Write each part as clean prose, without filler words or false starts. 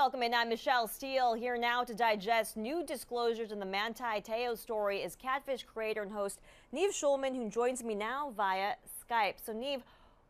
Welcome in. I'm Michele Steele, here now to digest new disclosures in the Manti Te'o story is Catfish creator and host Nev Schulman, who joins me now via Skype. So Nev,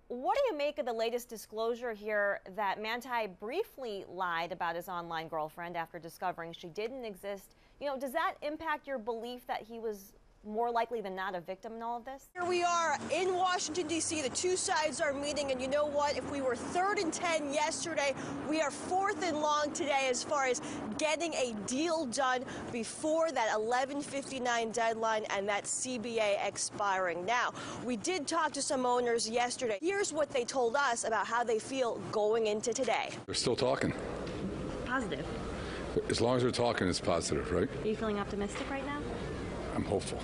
what do you make of the latest disclosure here that Manti briefly lied about his online girlfriend after discovering she didn't exist? Does that impact your belief that he was more likely than not a victim in all of this? Here we are in Washington, D.C. The two sides are meeting, and you know what? If we were 3rd and 10 yesterday, we are 4th and long today as far as getting a deal done before that 11:59 deadline and that CBA expiring. Now, we did talk to some owners yesterday. Here's what they told us about how they feel going into today. They're still talking. Positive. As long as they're talking, it's positive, right? Are you feeling optimistic right now? I'm hopeful.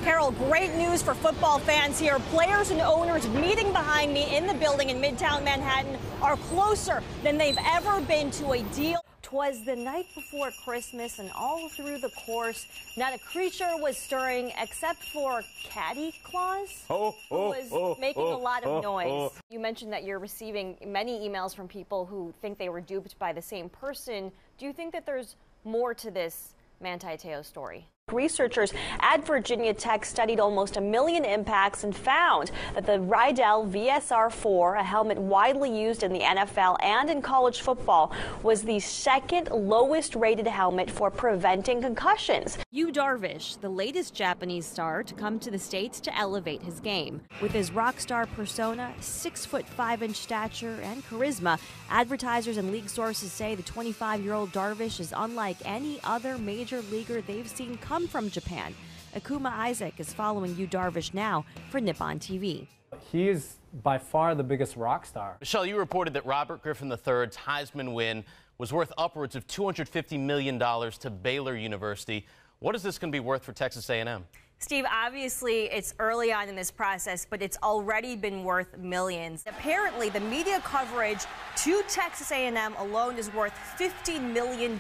Carol, great news for football fans here. Players and owners meeting behind me in the building in Midtown Manhattan are closer than they've ever been to a deal. 'Twas the night before Christmas, and all through the course, not a creature was stirring except for Caddy Claus, who was making a lot of noise. You mentioned that you're receiving many emails from people who think they were duped by the same person. Do you think that there's more to this Manti Te'o story? Researchers at Virginia Tech studied almost 1 million impacts and found that the Rydell VSR-4, a helmet widely used in the NFL and in college football, was the second lowest rated helmet for preventing concussions. Yu Darvish, the latest Japanese star to come to the States to elevate his game. With his rock star persona, 6'5" stature, and charisma, advertisers and league sources say the 25-year-old Darvish is unlike any other major leaguer they've seen come from Japan. Akuma Isaac is following Yu Darvish now for Nippon TV. He is by far the biggest rock star. Michelle, you reported that Robert Griffin III's Heisman win was worth upwards of $250 million to Baylor University. What is this going to be worth for Texas A&M? Steve, obviously it's early on in this process, but it's already been worth millions. Apparently, the media coverage to Texas A&M alone is worth $50 million,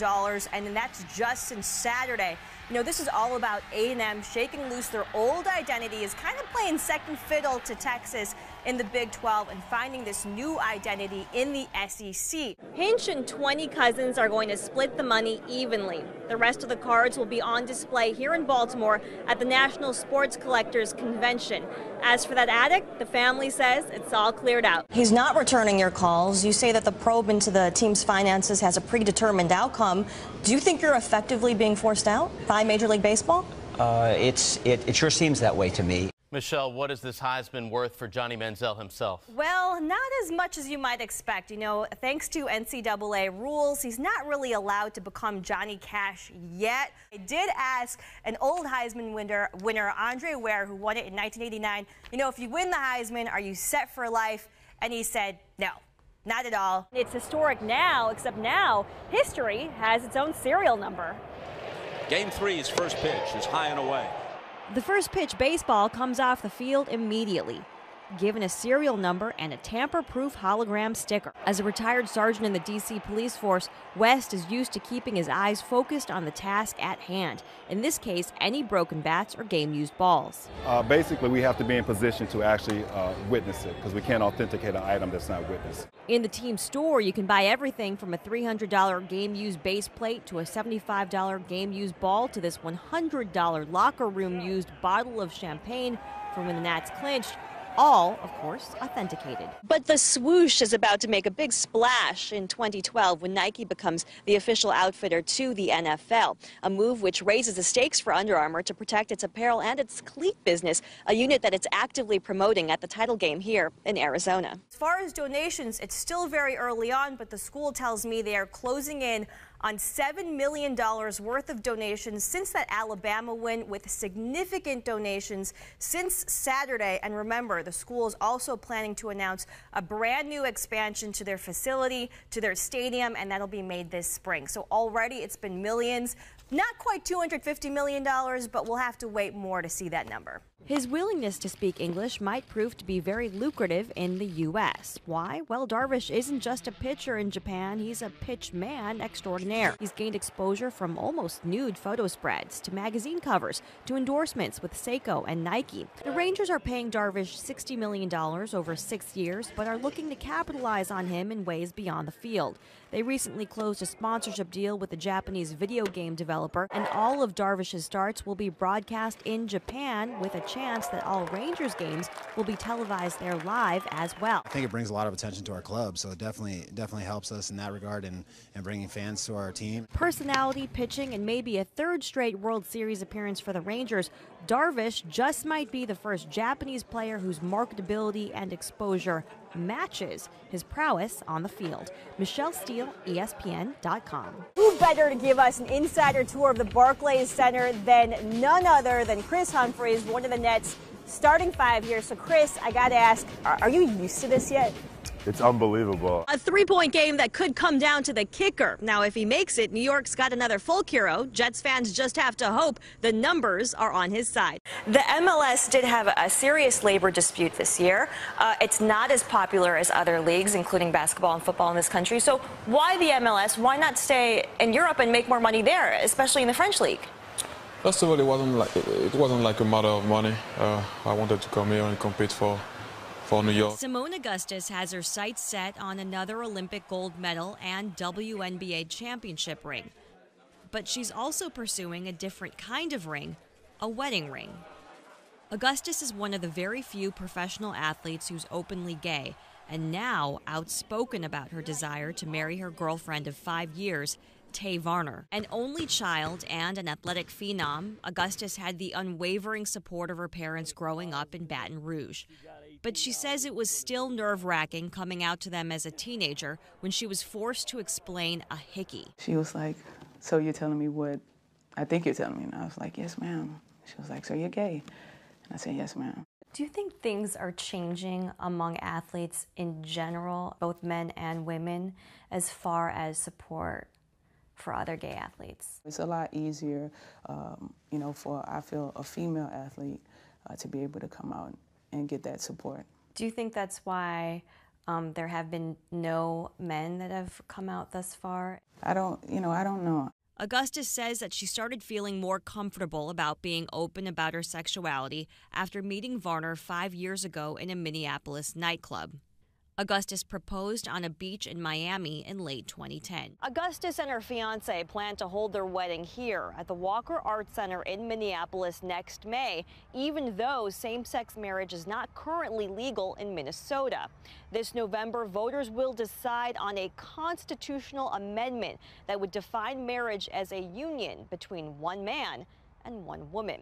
and that's just since Saturday. This is all about A&M shaking loose their old identity, is kind of playing second fiddle to Texas in the Big 12 and finding this new identity in the SEC. Hinch and 20 Cousins are going to split the money evenly. The rest of the cards will be on display here in Baltimore at the National Sports Collectors Convention. As for that addict, the family says it's all cleared out. He's not returning your calls. You say that the probe into the team's finances has a predetermined outcome. Do you think you're effectively being forced out by Major League Baseball? It sure seems that way to me. Michelle, what is this Heisman worth for Johnny Manziel himself? Well, not as much as you might expect. Thanks to NCAA rules, he's not really allowed to become Johnny Cash yet. I did ask an old Heisman winner, Andre Ware, who won it in 1989, if you win the Heisman, are you set for life? And he said, no. Not at all. It's historic now, except now history has its own serial number. Game 3's first pitch is high and away. The first pitch baseball comes off the field immediately, given a serial number and a tamper-proof hologram sticker. As a retired sergeant in the D.C. police force, West is used to keeping his eyes focused on the task at hand. In this case, any broken bats or game-used balls. Basically, we have to be in position to actually witness it, because we can't authenticate an item that's not witnessed. In the team store, you can buy everything from a $300 game-used base plate to a $75 game-used ball to this $100 locker room-used bottle of champagne for when the Nats clinched. All, of course, authenticated. But the swoosh is about to make a big splash in 2012 when Nike becomes the official outfitter to the NFL, a move which raises the stakes for Under Armour to protect its apparel and its cleat business, a unit that it's actively promoting at the title game here in Arizona. As far as donations, it's still very early on, but the school tells me they are closing in on $7 million worth of donations since that Alabama win, with significant donations since Saturday. And remember, the school is also planning to announce a brand new expansion to their facility, to their stadium, and that'll be made this spring. So already it's been millions, not quite $250 million, but we'll have to wait more to see that number. His willingness to speak English might prove to be very lucrative in the U.S. Why? Well, Darvish isn't just a pitcher in Japan, he's a pitch man extraordinaire. He's gained exposure from almost nude photo spreads, to magazine covers, to endorsements with Seiko and Nike. The Rangers are paying Darvish $60 million over 6 years, but are looking to capitalize on him in ways beyond the field. They recently closed a sponsorship deal with a Japanese video game developer, and all of Darvish's starts will be broadcast in Japan, with a chance that all Rangers games will be televised there live as well. I think it brings a lot of attention to our club, so it definitely helps us in that regard and bringing fans to our team. Personality, pitching, and maybe a third straight World Series appearance for the Rangers, Darvish just might be the first Japanese player whose marketability and exposure matches his prowess on the field. Michele Steele, ESPN.com. Who better to give us an insider tour of the Barclays Center than none other than Chris Humphries, one of the Nets' starting five here. So, Chris, I got to ask, are you used to this yet? It's unbelievable. A three-point game that could come down to the kicker. Now, if he makes it, New York's got another folk hero. Jets fans just have to hope the numbers are on his side. The MLS did have a serious labor dispute this year. It's not as popular as other leagues, including basketball and football in this country. So why the MLS? Why not stay in Europe and make more money there, especially in the French league? First of all, it wasn't like a matter of money. I wanted to come here and compete for New York. Simone Augustus has her sights set on another Olympic gold medal and WNBA championship ring. But she's also pursuing a different kind of ring, a wedding ring. Augustus is one of the very few professional athletes who's openly gay, and now outspoken about her desire to marry her girlfriend of 5 years, Tay Varner. An only child and an athletic phenom, Augustus had the unwavering support of her parents growing up in Baton Rouge. But she says it was still nerve-wracking coming out to them as a teenager when she was forced to explain a hickey. She was like, so you're telling me what I think you're telling me? And I was like, yes, ma'am. She was like, so you're gay? And I said, yes, ma'am. Do you think things are changing among athletes in general, both men and women, as far as support for other gay athletes? It's a lot easier, for, I feel, a female athlete to be able to come out and get that support. Do you think that's why there have been no men that have come out thus far? I don't know. Augustus says that she started feeling more comfortable about being open about her sexuality after meeting Varner 5 years ago in a Minneapolis nightclub. Augustus proposed on a beach in Miami in late 2010. Augustus and her fiancé plan to hold their wedding here at the Walker Art Center in Minneapolis next May, even though same-sex marriage is not currently legal in Minnesota. This November, voters will decide on a constitutional amendment that would define marriage as a union between one man and one woman.